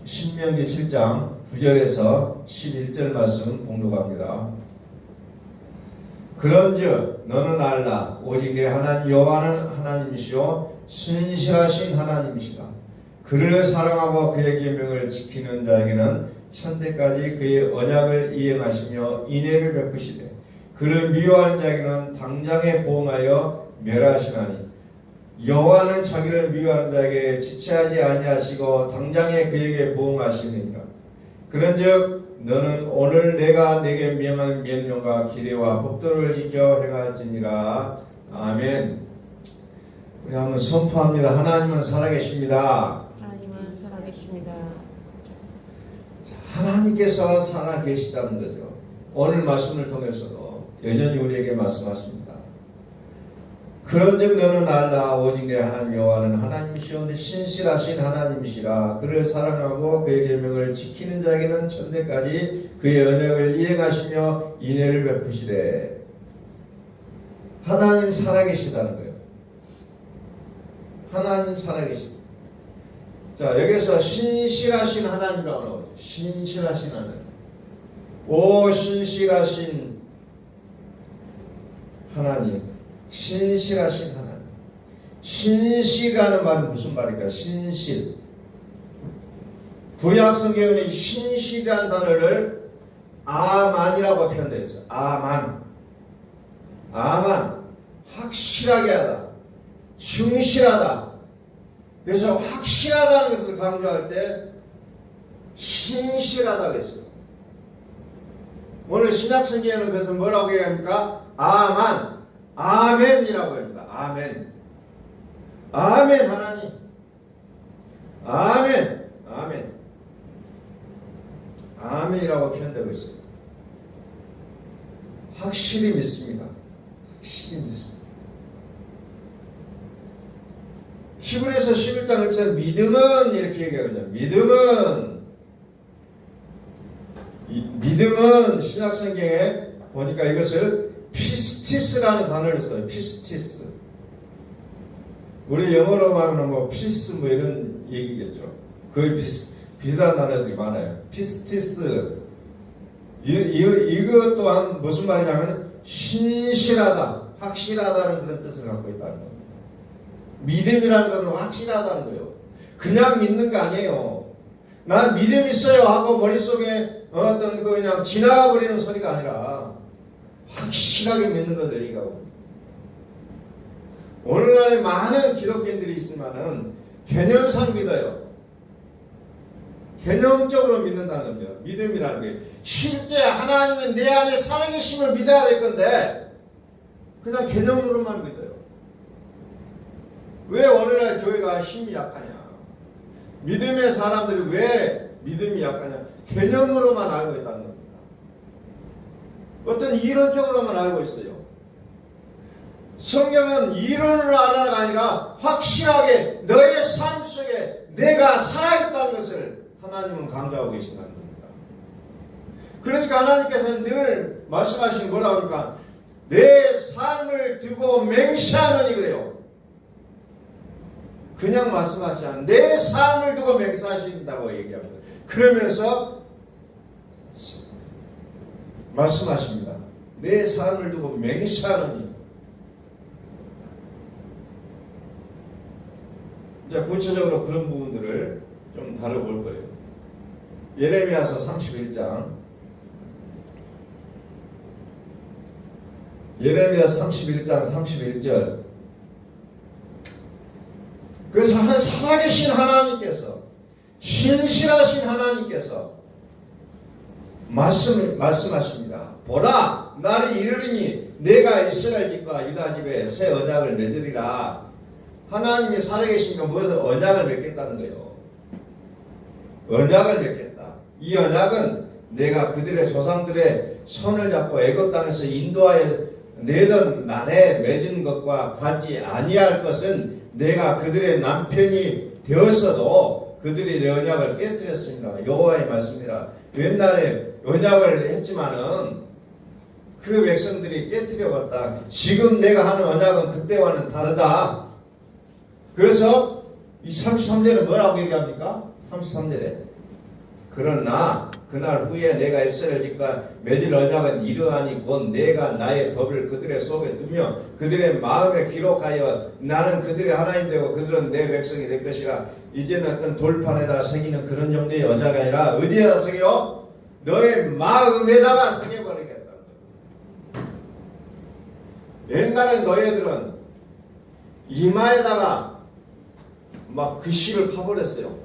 신명기 7장 9절에서 11절 말씀 봉독합니다. 그런즉 너는 알라 오직 내 하나님 여호와는 하나님이시요 신실하신 하나님이시다. 그를 사랑하고 그의 계명을 지키는 자에게는 천대까지 그의 언약을 이행하시며 인애를 베푸시되 그를 미워하는 자에게는 당장에 보응하여 멸하시나니 여호와는 자기를 미워하는 자에게 지체하지 아니하시고 당장에 그에게 보응하시느니라. 그런즉 너는 오늘 내가 내게 명한 명령과 규례와 법도를 지켜 행할지니라. 아멘. 우리 한번 선포합니다. 하나님은 살아계십니다. 하나님은 살아계십니다. 하나님께서 살아계시다는 거죠. 오늘 말씀을 통해서도 여전히 우리에게 말씀하십니다. 그런즉 너는 알라 오직 내 하나님 여호와는 하나님이시오 신실하신 하나님이시라. 그를 사랑하고 그의 계명을 지키는 자에게는 천대까지 그의 언약을 이행하시며 인애를 베푸시되. 하나님 살아계시다는 거예요. 하나님 살아계시다. 자, 여기서 신실하신 하나님이라고 나오죠. 신실하신 하나님. 오 신실하신 하나님. 신실하신 하나님. 신실이라는 말은 무슨 말일까? 신실. 구약 성경에는 신실이라는 단어를 아만이라고 표현되어 있어요. 아만. 아만. 확실하게 하다. 충실하다. 그래서 확실하다는 것을 강조할 때 신실하다고 했어요. 오늘 신약 성경에는 그것을 뭐라고 얘기합니까? 아만. 아멘이라고 합니다. 아멘. 아멘 하나님. 아멘. 아멘. 아멘이라고 표현되고 있어요. 확실히 믿습니다. 확실히 믿습니다. 히브리서 11장 1절 믿음은 이렇게 얘기하거든요. 믿음은 신약성경에 보니까 이것을 피스티스라는 단어를 써요. 피스티스. 우리 영어로 하면 뭐 피스 뭐 이런 얘기겠죠. 거의 비슷한 단어들이 많아요. 피스티스. 이것 또한 무슨 말이냐면 신실하다, 확실하다는 그런 뜻을 갖고 있다는 겁니다. 믿음이라는 것은 확실하다는 거예요. 그냥 믿는 거 아니에요. 난 믿음 있어요 하고 머릿속에 어떤 그냥 지나가 버리는 소리가 아니라 확실하게 믿는 것을 얘기하고. 오늘날에 많은 기독교인들이 있지만은 개념상 믿어요. 개념적으로 믿는다는 겁니다. 믿음이라는 게 실제 하나님은 내 안에 살아계심을 믿어야 될 건데 그냥 개념으로만 믿어요. 왜 오늘날 교회가 힘이 약하냐? 믿음의 사람들이 왜 믿음이 약하냐? 개념으로만 알고 있다는 겁니다. 어떤 이론적으로만 알고 있어요. 성경은 이론으로 알아가 아니라 확실하게 너의 삶 속에 내가 살아있다는 것을 하나님은 강조하고 계신다는 겁니다. 그러니까 하나님께서는 늘 말씀하시는 뭐라고 합니까? 내 삶을 두고 맹세하느니 그래요. 그냥 말씀하시지 않아요. 내 삶을 두고 맹세하신다고 얘기합니다. 그러면서 말씀하십니다. 내 삶을 두고 맹세하느니. 이제 구체적으로 그런 부분들을 좀 다뤄볼 거예요. 예레미야서 31장. 예레미야 31장 31절. 그래서 살아계신 하나님께서, 신실하신 하나님께서 말씀하십니다. 보라, 날이 이르리니 내가 이스라엘 집과 유다 집에 새 언약을 맺으리라. 하나님이 살아계시니까 무엇을 언약을 맺겠다는 거예요. 언약을 맺겠다. 이 언약은 내가 그들의 조상들의 손을 잡고 애굽 땅에서 인도하여 내던 날에 맺은 것과 같지 아니할 것은 내가 그들의 남편이 되었어도 그들이 내 언약을 깨뜨렸습니다. 여호와의 말씀이라. 옛날에 언약을 했지만은 그 백성들이 깨뜨려버렸다. 지금 내가 하는 언약은 그때와는 다르다. 그래서 이 33절에 뭐라고 얘기합니까? 33절에 그러나 그날 후에 내가 이스라엘 집과 맺을 언약은 이러하니 곧 내가 나의 법을 그들의 속에 두며 그들의 마음에 기록하여 나는 그들의 하나님 되고 그들은 내 백성이 될 것이라. 이제는 어떤 돌판에다 새기는 그런 정도의 언약이 아니라 어디에다 새겨? 너의 마음에다가 새겨버리겠다는 거예요. 옛날에 너희들은 이마에다가 막 글씨를 파버렸어요.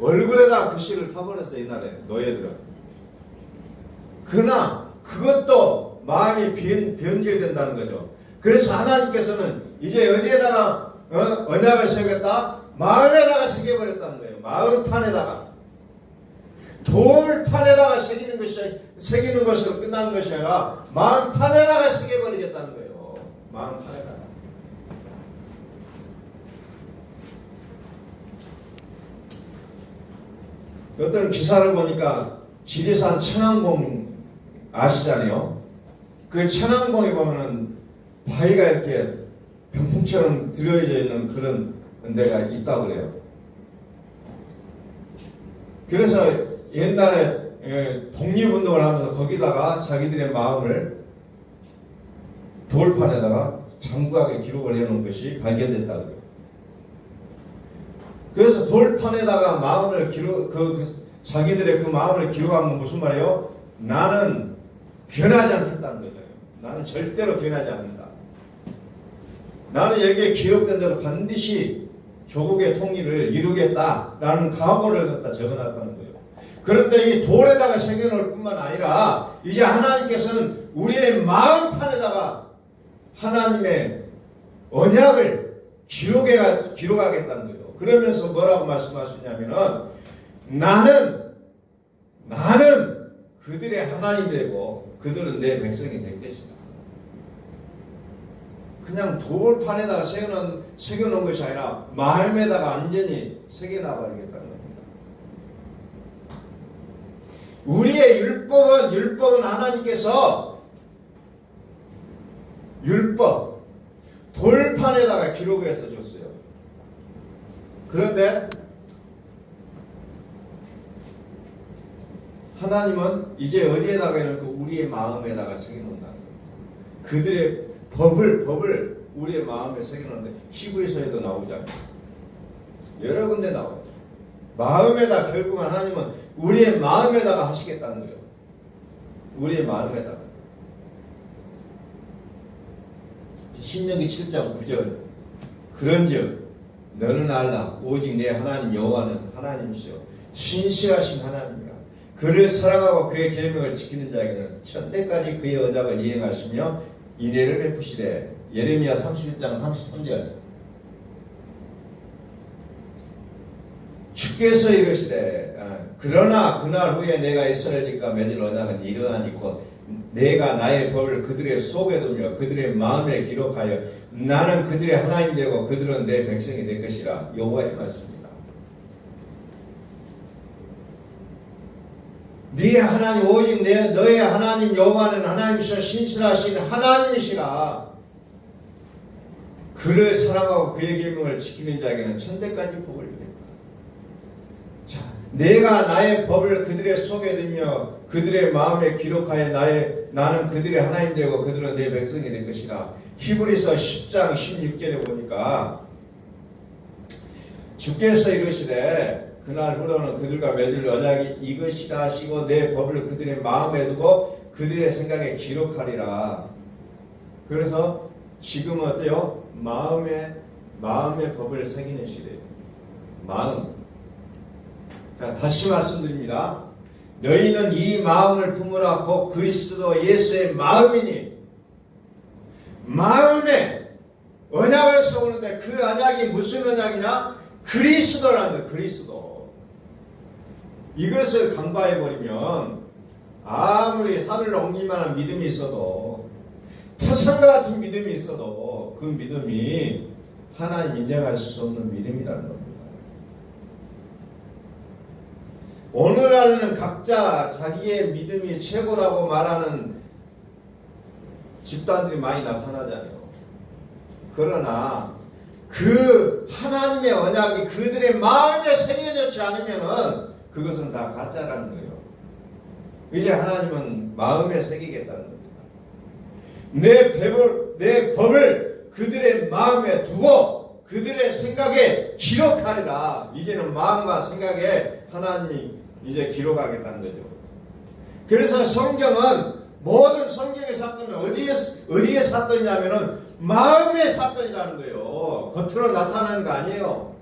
얼굴에다 글씨를 파버렸어요. 옛날에 너희들은. 그러나 그것도 마음이 변질된다는 거죠. 그래서 하나님께서는 이제 어디에다가 언약을 새겼다? 마음에다가 새겨버렸다는 거예요. 마음판에다가. 돌판에다가 새기는 것으로 끝나는 것이 아니라 마음판에다가 새겨버리겠다는 거예요. 마음판에다가. 어떤 기사를 보니까 지리산 천왕봉 아시잖아요. 그 천왕봉에 보면은 바위가 이렇게 병풍처럼 들여져 있는 그런 데가 있다고 그래요. 그래서 옛날에 독립운동을 하면서 거기다가 자기들의 마음을 돌판에다가 장구하게 기록을 해놓은 것이 발견됐다고 그래요. 그래서 돌판에다가 마음을 자기들의 그 마음을 기록한 건 무슨 말이에요? 나는 변하지 않겠다는 거죠. 나는 절대로 변하지 않는다. 나는 여기에 기록된 대로 반드시 조국의 통일을 이루겠다라는 각오를 갖다 적어놨다는 거예요. 그런데 이 돌에다가 새겨놓을 뿐만 아니라 이제 하나님께서는 우리의 마음판에다가 하나님의 언약을 기록하겠다는 거예요. 그러면서 뭐라고 말씀하시냐면은 나는 그들의 하나님이 되고 그들은 내 백성이 될 것이다. 그냥 돌판에다가 새겨놓은 것이 아니라 마음에다가 완전히 새겨놔버리겠다는 겁니다. 우리의 율법은 하나님께서 율법 돌판에다가 기록해서 줬어요. 그런데 하나님은 이제 어디에다가 해놓고 우리의 마음에다가 새겨놓는다는 거예요. 그들의 법을 우리의 마음에 새겨놓는데 히브리서에도 나오잖아요. 여러 군데 나와요. 마음에다 결국 하나님은 우리의 마음에다가 하시겠다는 거예요. 우리의 마음에다가. 신명기 7장 9절 그런즉 너는 알라 오직 내 하나님 여호와는 하나님이시요 신실하신 하나님이라. 그를 사랑하고 그의 계명을 지키는 자에게는 천대까지 그의 언약을 이행하시며 인애를 베푸시되. 예레미야 31장 33절 주께서 이르시되 그러나 그날 후에 내가 이스라엘 집과 맺을 언약은 이러하니 곧 내가 나의 법을 그들의 속에 두며 그들의 마음에 기록하여 나는 그들의 하나님 되고 그들은 내 백성이 될 것이라. 여호와의 말씀입니다. 네 하나님 오직 너의 하나님 여호와는 하나님이시여 신실하신 하나님이시라. 그를 사랑하고 그의 계명을 지키는 자에게는 천대까지 복을 주겠다. 자, 내가 나의 법을 그들의 속에 두며 그들의 마음에 기록하여 나는 그들의 하나님 되고 그들은 내 백성이 될 것이라. 히브리서 10장 16절에 보니까 주께서 이르시되 그날 후로는 그들과 맺을 언약이 이것이라 하시고 내 법을 그들의 마음에 두고 그들의 생각에 기록하리라. 그래서 지금은 어때요? 마음의 법을 새기는 시대예요. 마음. 다시 말씀드립니다. 너희는 이 마음을 품으라 곧 그리스도 예수의 마음이니. 마음에 언약을 세우는데 그 언약이 무슨 언약이냐? 그리스도라는 거예요. 그리스도. 이것을 간과해버리면 아무리 산을 옮길 만한 믿음이 있어도 태산과 같은 믿음이 있어도 그 믿음이 하나님 인정하실 수 없는 믿음이라는 겁니다. 오늘날에는 각자 자기의 믿음이 최고라고 말하는 집단들이 많이 나타나잖아요. 그러나 그 하나님의 언약이 그들의 마음에 새겨놓지 않으면은 그것은 다 가짜라는 거예요. 이제 하나님은 마음에 새기겠다는 겁니다. 내 법을 그들의 마음에 두고 그들의 생각에 기록하리라. 이제는 마음과 생각에 하나님이 이제 기록하겠다는 거죠. 그래서 성경은 모든 성경의 사건은 어디에 사건이냐면은 마음의 사건이라는 거예요. 겉으로 나타나는 거 아니에요.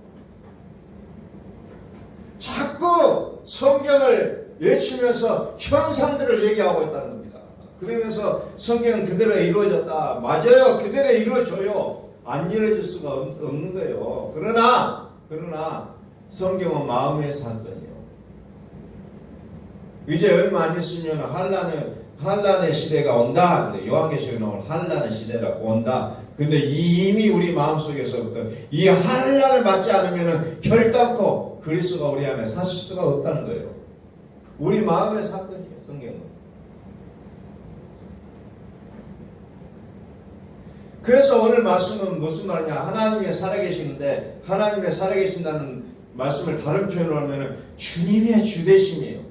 자꾸 성경을 외치면서 형상들을 얘기하고 있다는 겁니다. 그러면서 성경은 그대로 이루어졌다. 맞아요. 그대로 이루어져요. 안 이루어질 수가 없는 거예요. 그러나 성경은 마음의 사건이에요. 이제 얼마 안 있으면 한란의 시대가 온다. 요한계시록에 나온 한란의 시대라고 온다. 근데 이미 우리 마음속에서부터 이 한란을 맞지 않으면 결단코 그리스도가 우리 안에 사실 수가 없다는 거예요. 우리 마음의 사건이에요. 성경은. 그래서 오늘 말씀은 무슨 말이냐. 하나님이 살아계시는데 하나님의 살아계신다는 말씀을 다른 표현으로 하면 주님의 주대심이에요.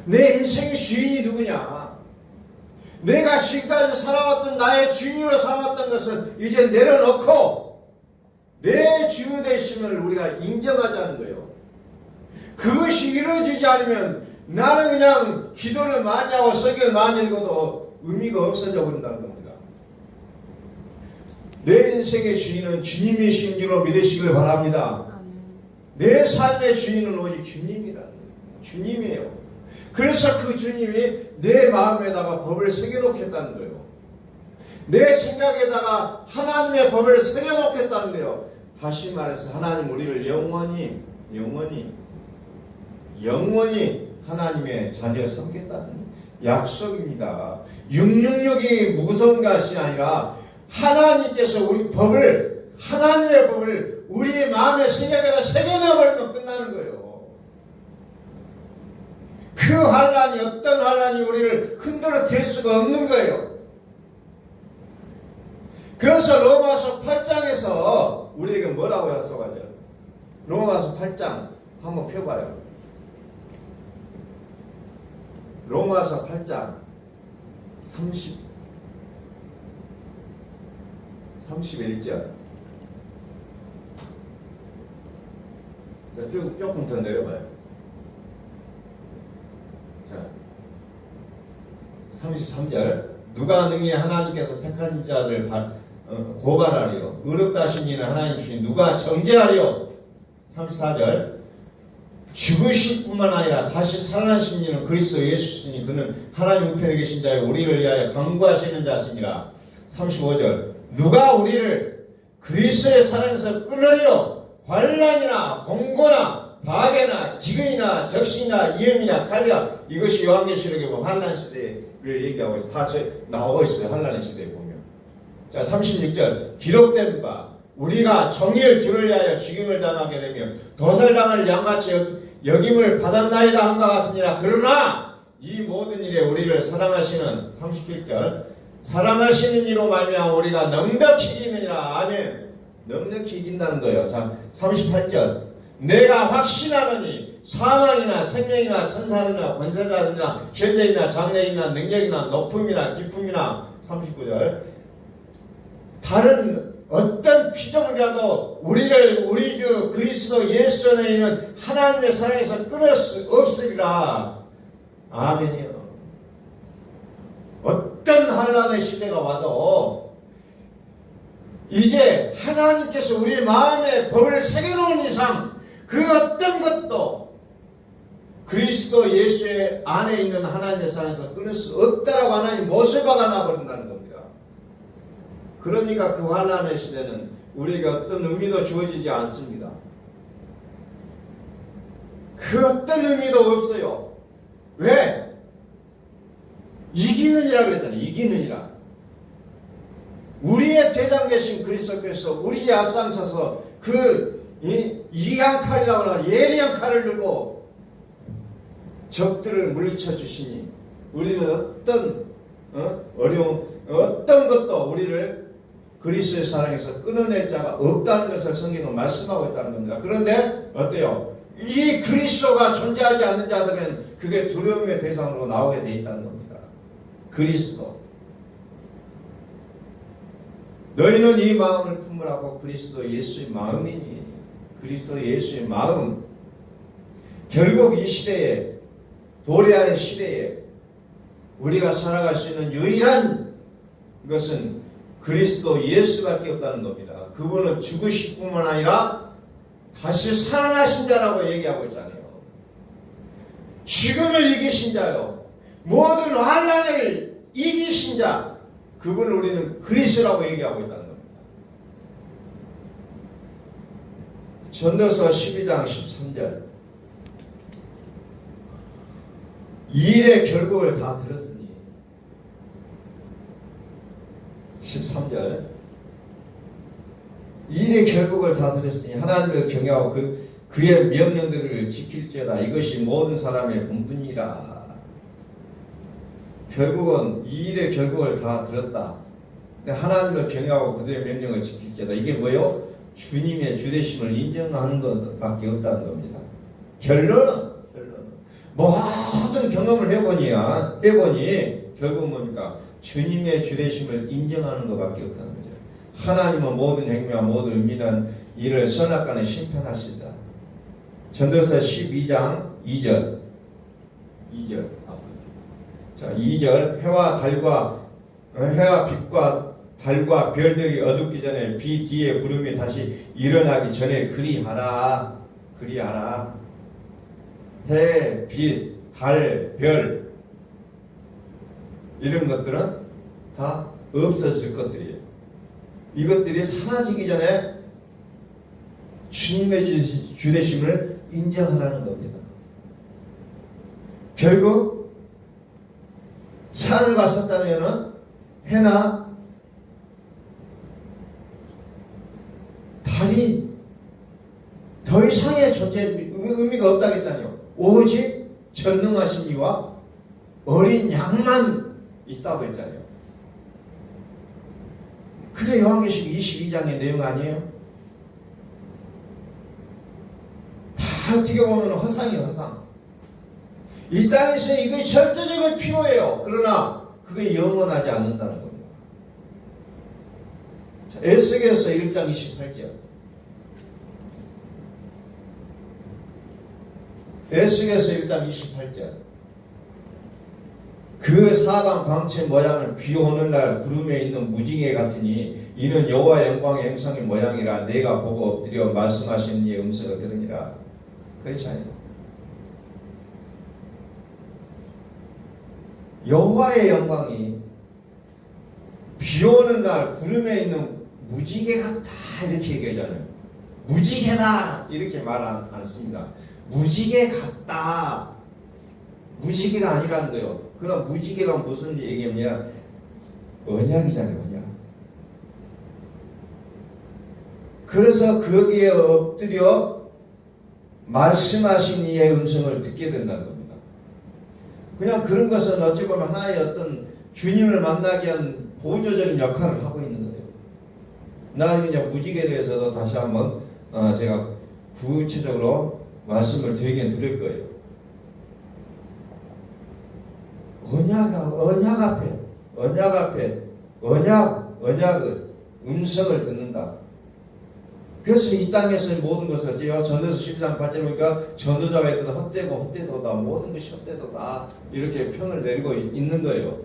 내 인생의 주인이 누구냐? 내가 지금까지 살아왔던 나의 주인으로 삼았던 것은 이제 내려놓고 내 주되심을 우리가 인정하자는 거예요. 그것이 이루어지지 않으면 나는 그냥 기도를 많이 하고 성경을 많이 읽어도 의미가 없어져 버린다는 겁니다. 내 인생의 주인은 주님이신 줄로 믿으시길 바랍니다. 내 삶의 주인은 오직 주님이라는 거예요. 주님이에요. 그래서 그 주님이 내 마음에다가 법을 새겨놓겠다는 거예요. 내 생각에다가 하나님의 법을 새겨놓겠다는 거예요. 다시 말해서 하나님 우리를 영원히 하나님의 자녀 삼겠다는 약속입니다. 666이 무서운 것이 아니라 하나님께서 우리 법을, 하나님의 법을 우리의 마음의 생각에다 새겨넣어버리면 끝나는 거예요. 그 환란이, 어떤 환란이 우리를 흔들어 댈 수가 없는 거예요. 그래서 로마서 8장에서 우리에게 뭐라고 약속하죠? 로마서 8장 한번 펴봐요. 로마서 8장 31절. 조금 더 내려봐요. 자, 33절. 누가 능히 하나님께서 택한 자를 고발하리요? 의롭다 하신 이는 하나님 주신 누가 정죄하리요? 34절. 죽으실 뿐만 아니라 다시 살아나신 이는 그리스도 예수시니 그는 하나님 우편에 계신 자여 우리를 위하여 강구하시는 자시니라. 35절. 누가 우리를 그리스도의 사랑에서 끊으리요? 환난이나 공고나 파괴나 기근이나 적신이나 위험이나 칼이나. 이것이 요한계시록에 보면 환난 시대를 얘기하고 있어요. 다 나오고 있어요. 환난의 시대에 보면. 자, 36절. 기록된 바 우리가 정의를 주를 위하여 죽임을 당하게 되며 도살당을 양같이 여김을 받았나이다 함과 같으니라. 그러나 이 모든 일에 우리를 사랑하시는 37절. 사랑하시는 이로 말미암아 우리가 넉넉히 이기느니라. 아멘. 넉넉히 이긴다는 거예요. 자, 38절. 내가 확신하노니 사망이나 생명이나 천사들이나 권세자들이나 현재이나 장래이나 능력이나 높음이나 기쁨이나. 39절. 다른 어떤 피조물이라도 우리를 우리 주 그리스도 예수 안에 있는 하나님의 사랑에서 끊을 수 없으리라. 아멘이요. 어떤 환난의 시대가 와도 이제 하나님께서 우리 마음에 법을 새겨놓은 이상 그 어떤 것도 그리스도 예수의 안에 있는 하나님의 사랑에서 끊을 수 없다라고 하나님 못을 박아놔버린다는 겁니다. 그러니까 그 환난의 시대는 우리에게 어떤 의미도 주어지지 않습니다. 그 어떤 의미도 없어요. 왜? 이기느니라 그랬잖아요. 이기느니라. 우리의 대장 되신 그리스도께서 우리의 앞장서서 그 이한 칼이라고 하나 예리한 칼을 들고 적들을 물리쳐 주시니 우리는 어떤 어려움, 어떤 것도 우리를 그리스도의 사랑에서 끊어낼 자가 없다는 것을 성경은 말씀하고 있다는 겁니다. 그런데 어때요? 이 그리스도가 존재하지 않는 자들은 그게 두려움의 대상으로 나오게 돼 있다는 겁니다. 그리스도. 너희는 이 마음을 품으라고 그리스도 예수의 마음이니. 그리스도 예수의 마음. 결국 이 시대에, 도래하는 시대에 우리가 살아갈 수 있는 유일한 것은 그리스도 예수밖에 없다는 겁니다. 그분은 죽으실 뿐만 아니라 다시 살아나신 자라고 얘기하고 있잖아요. 죽음을 이기신 자요. 모든 환난을 이기신 자. 그분을 우리는 그리스도라고 얘기하고 있다는 겁니다. 전도서 12장 13절. 이 일의 결국을 다 들었으니 13절 이 일의 결국을 다 들었으니 하나님을 경외하고 그의 명령들을 지킬지어다. 이것이 모든 사람의 본분이라. 결국은 이 일의 결국을 다 들었다. 하나님을 경외하고 그들의 명령을 지킬지어다. 이게 뭐요? 주님의 주되심을 인정하는 것밖에 없다는 겁니다. 결론은 모든 경험을 해보니 결국은 뭡니까? 주님의 주되심을 인정하는 것밖에 없다는 거죠. 하나님은 모든 행위와 모든 은밀한 일을 선악간에 심판하신다. 전도서 12장 2절. 자, 2절. 해와 빛과 달과 별들이 어둡기 전에 비 뒤에 구름이 다시 일어나기 전에 그리하라. 해, 빛, 달, 별 이런 것들은 다 없어질 것들이에요. 이것들이 사라지기 전에 주님의 주되심을 인정하라는 겁니다. 결국 산을 갔었다면 해나 달이 더 이상의 존재 의미가 없다겠잖아요. 오직 전능하신 이와 어린 양만 있다고 했잖아요. 그게 요한계시록 22장의 내용 아니에요? 다 어떻게 보면 허상이에요, 허상. 이 땅에서 이게 절대적인 필요해요. 그러나 그게 영원하지 않는다는 겁니다. 자, 에스겔서 1장 28절. 에스겔서 1장 28절. 그 사방 광채 모양은 비 오는 날 구름에 있는 무지개 같으니 이는 여호와의 영광의 형상의 모양이라 내가 보고 엎드려 말씀하시는 이의 음성을 들으니라. 그렇지 않아요? 여호와의 영광이 비 오는 날 구름에 있는 무지개 같다 이렇게 얘기하잖아요. 무지개다 이렇게 말 않습니다. 무지개 같다. 무지개가 아니라는 거예요. 그럼 무지개가 무슨 얘기냐? 언약이잖아요, 언약. 그래서 거기에 엎드려 말씀하신 이의 음성을 듣게 된다는 겁니다. 그냥 그런 것은 어찌 보면 하나의 어떤 주님을 만나기 위한 보조적인 역할을 하고 있는 거예요. 나중에 이제 무지개에 대해서도 다시 한번 제가 구체적으로 말씀을 드리긴 드릴 거예요. 언약 앞에 언약을 음성을 듣는다. 그래서 이 땅에서 모든 것을 전도서 12장 8절 보니까 전도자가 있거든 헛되도다 모든 것이 헛되도다 이렇게 평을 내리고 있는 거예요.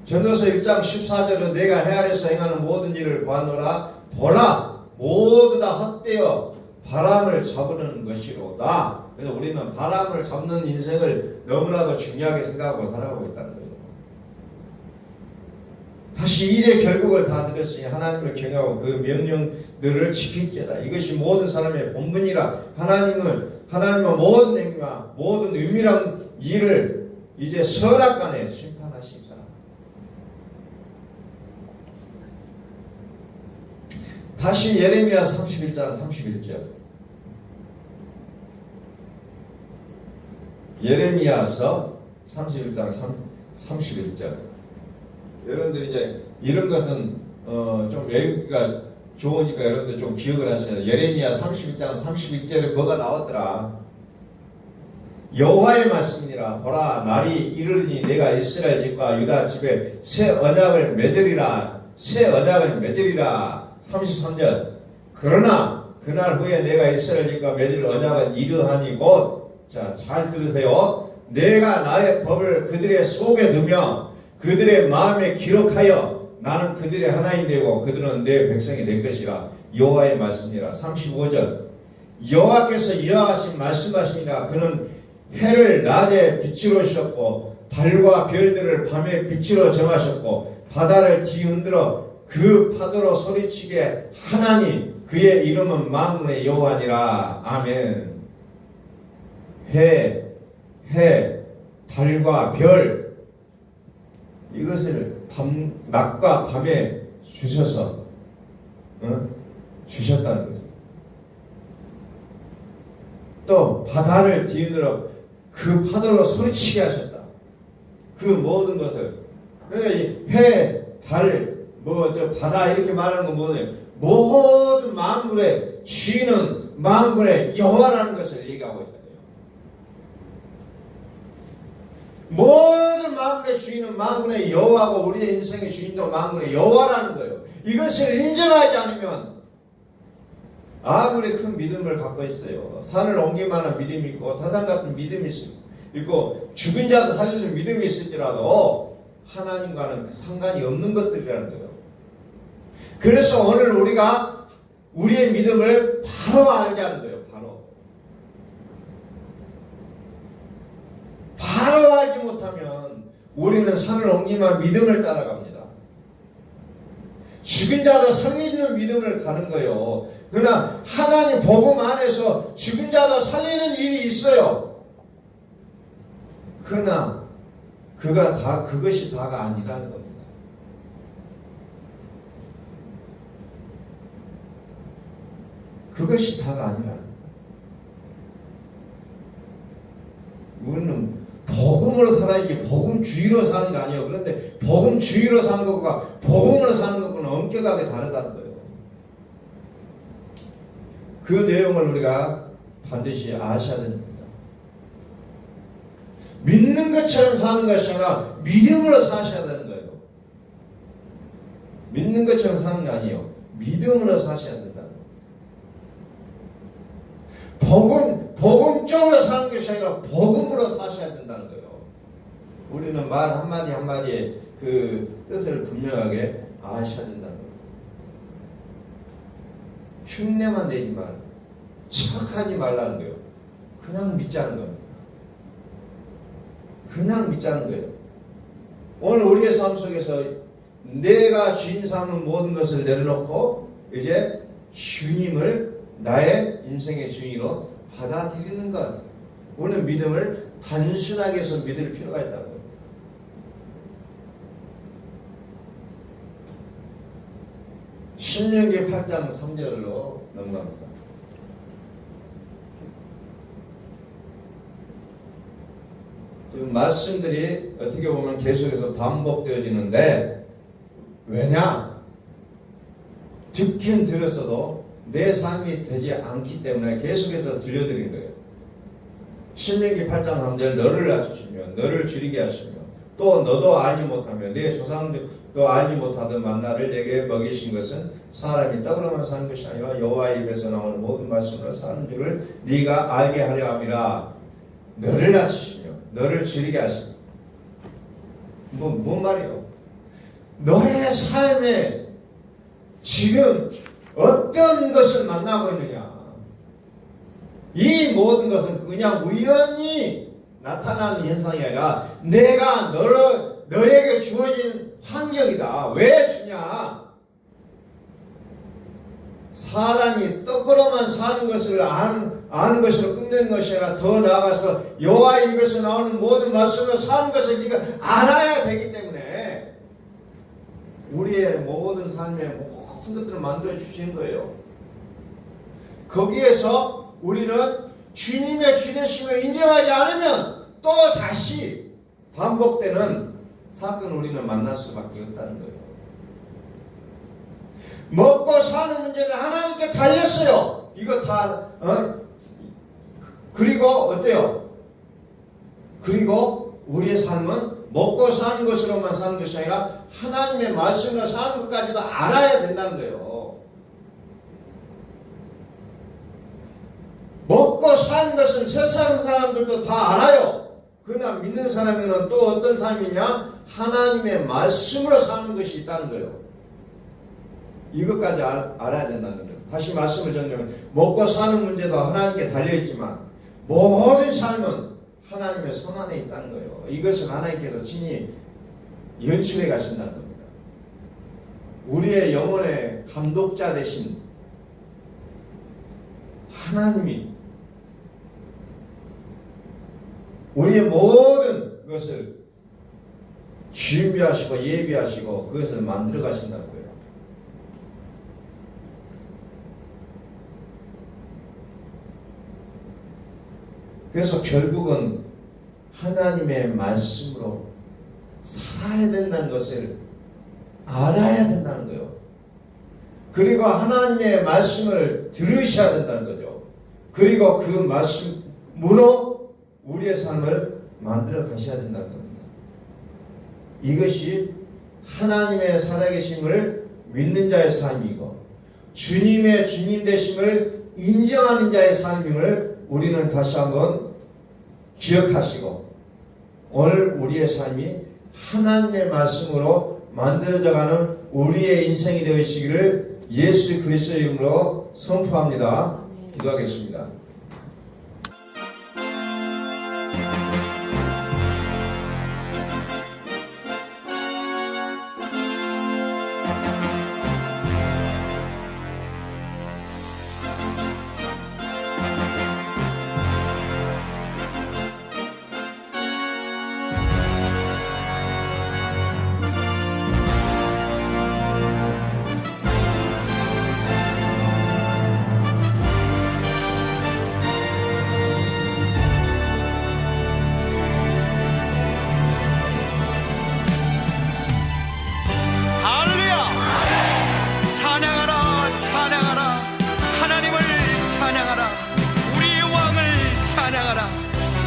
전도서 1장 14절은 내가 해 아래에서 행하는 모든 일을 보노라 보라 모두 다 헛되어 바람을 잡으려는 것이로다. 그래서 우리는 바람을 잡는 인생을 너무나도 중요하게 생각하고 살아가고 있다는 거예요. 다시 일의 결국을 다 들었으니 하나님을 경외하고 그 명령들을 지킬지어다. 이것이 모든 사람의 본분이라. 하나님은 모든 행위와 모든 은밀한 일을 이제 선악간에 심판하시리라. 다시 예레미야 31장 31절. 예레미야서 31장 31절. 여러분들이 이제 이런 것은 좀 외우기가 좋으니까 여러분들 좀 기억을 하셔야 돼요. 예레미야 32장 31절에 뭐가 나왔더라. 여호와의 말씀이니라. 보라, 날이 이르리니 내가 이스라엘 집과 유다 집에 새 언약을 맺으리라. 새 언약을 맺으리라. 33절. 그러나 그날 후에 내가 이스라엘 집과 맺을 언약은 이러하니 곧, 자, 잘 들으세요. 내가 나의 법을 그들의 속에 두며 그들의 마음에 기록하여 나는 그들의 하나님 되고 그들은 내 백성이 될 것이라. 여호와의 말씀이라. 35절. 여호와께서 이와 말씀하시니라. 그는 해를 낮에 빛으로 주셨고 달과 별들을 밤에 빛으로 정하셨고 바다를 뒤흔들어 그 파도로 소리치게 하나니 그의 이름은 만군의 여호와니라. 아멘. 해, 달과 별 이것을 낮과 밤에 주셔서 주셨다는 거죠. 또 바다를 뒤흔들어 그 파도로 소리치게 하셨다. 그 모든 것을. 그러니까 이 해, 달, 바다 이렇게 말하는 건 뭐냐? 모든 만물의 주인은 만물의 여호와라는 것을 얘기하고 있잖아요. 모든 만물의 주인은 만물의 여호와고 우리의 인생의 주인도 만물의 여호와라는 거예요. 이것을 인정하지 않으면 아무리 큰 믿음을 갖고 있어요. 산을 옮기만한 믿음이 있고 타산 같은 믿음이 있고 죽은 자도 살리는 믿음이 있을지라도 하나님과는 상관이 없는 것들이라는 거예요. 그래서 오늘 우리가 우리의 믿음을 바로 알자는 거예요. 바로 알지 못하면 우리는 산을 옮기만 믿음을 따라갑니다. 죽은 자도 살리는 믿음을 가는 거예요. 그러나 하나님 복음 안에서 죽은 자도 살리는 일이 있어요. 그러나 그것이 다가 아니라는 겁니다. 그것이 다가 아니라는 거예요. 우리는 복음으로 살아야지 복음주의로 사는 거 아니에요. 그런데 복음주의로 사는 것과 복음으로 사는 것과는 엄격하게 다르다는 거예요. 그 내용을 우리가 반드시 아셔야 됩니다. 믿는 것처럼 사는 것이 아니라 믿음으로 사셔야 되는 거예요. 믿는 것처럼 사는 게 아니에요. 믿음으로 사셔야 된다는 거예요. 복음적으로 사는 것이 아니라 복음으로 사셔야 된다는 거예요. 우리는 말 한마디 한마디에 그 뜻을 분명하게 아셔야 된다는 거예요. 흉내만 내지 말고 착하지 말라는 거예요. 그냥 믿자는 겁니다. 그냥 믿자는 거예요. 오늘 우리의 삶 속에서 내가 주인 삼는 모든 것을 내려놓고 이제 주님을 나의 인생의 주인으로 받아들이는 것. 우리는 믿음을 단순하게 해서 믿을 필요가 있다는 거예요. 신명기 8장 3절로 넘어갑니다. 지금 말씀들이 어떻게 보면 계속해서 반복되어지는데 왜냐? 듣긴 들었어도 내 삶이 되지 않기 때문에 계속해서 들려드린 거예요. 신명기 8장 3절 너를 낮추시며 너를 줄이게 하시며 또 너도 알지 못하며 내 조상도 알지 못하던 만나를 내게 먹이신 것은 사람이 떡으로만 사는 것이 아니라 여호와의 입에서 나오는 모든 말씀으로 사는 줄을 네가 알게 하려 함이라. 너를 낮추시며 너를 줄이게 하시며 뭔 말이에요? 너의 삶에 지금 어떤 것을 만나고 있느냐? 이 모든 것은 그냥 우연히 나타나는 현상이 아니라 내가 너에게 주어진 환경이다. 왜 주냐? 사람이 떡으로만 사는 것을 아는 것으로 끝내는 것이 아니라 더 나아가서 여호와의 입에서 나오는 모든 말씀으로 사는 것을 네가 알아야 되기 때문에 우리의 모든 삶의 모든 것들을 만들어 주시는 거예요. 거기에서 우리는 주님의 주되심을 인정하지 않으면 또 다시 반복되는 사건을 우리는 만날 수밖에 없다는 거예요. 먹고 사는 문제는 하나님께 달렸어요. 이거 다 그리고 어때요? 그리고 우리의 삶은 먹고 사는 것으로만 사는 것이 아니라 하나님의 말씀으로 사는 것까지도 알아야 된다는 거예요. 먹고 사는 것은 세상 사람들도 다 알아요. 그러나 믿는 사람에는 또 어떤 삶이냐? 하나님의 말씀으로 사는 것이 있다는 거예요. 이것까지 알아야 된다는 거예요. 다시 말씀을 정리하면 먹고 사는 문제도 하나님께 달려있지만 모든 삶은 하나님의 손 안에 있다는 거예요. 이것을 하나님께서 친히 연출해 가신다는 겁니다. 우리의 영혼의 감독자 되신 하나님이 우리의 모든 것을 준비하시고 예비하시고 그것을 만들어 가신다는 거예요. 그래서 결국은 하나님의 말씀으로 살아야 된다는 것을 알아야 된다는 거예요. 그리고 하나님의 말씀을 들으셔야 된다는 거죠. 그리고 그 말씀으로 우리의 삶을 만들어 가셔야 된다는 겁니다. 이것이 하나님의 살아계심을 믿는 자의 삶이고 주님의 주님 되심을 인정하는 자의 삶임을 우리는 다시 한번 기억하시고 오늘 우리의 삶이 하나님의 말씀으로 만들어져가는 우리의 인생이 되시기를 예수 그리스도의 이름으로 선포합니다. 기도하겠습니다.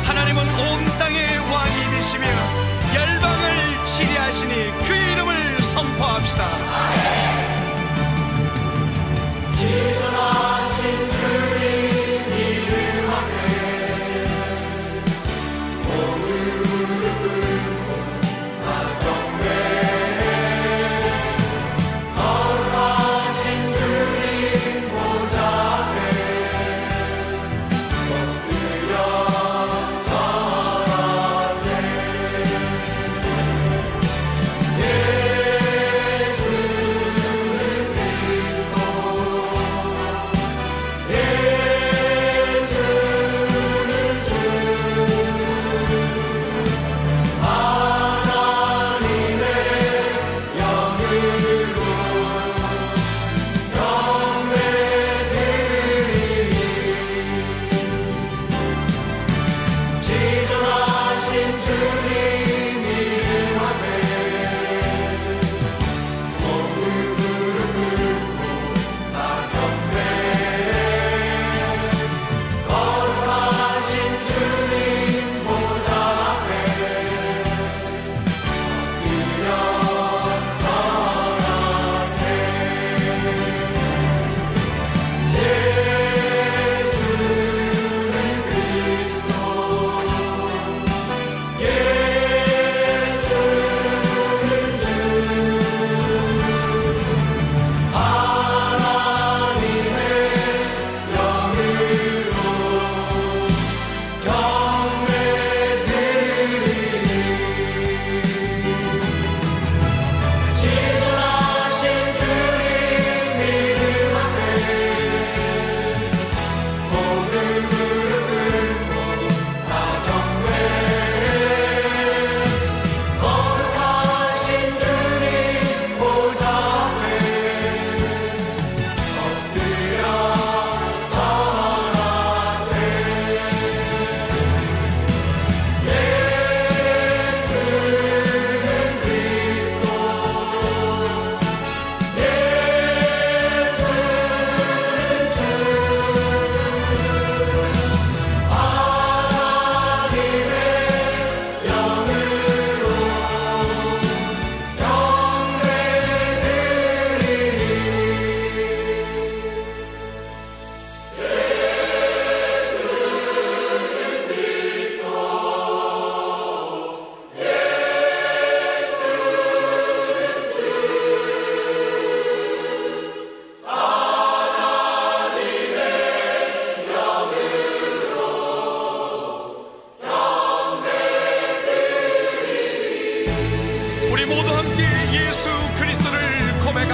하나님은 온 땅의 왕이 되시며 열방을 치리하시니 그 이름을 선포합시다. 지존하신 주님 이름 앞에 오늘 굴고 나경배 거룩하신 주님 보좌 예수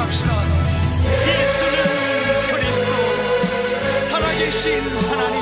고백합시다. 예수는 그리스도, 살아계신 하나님.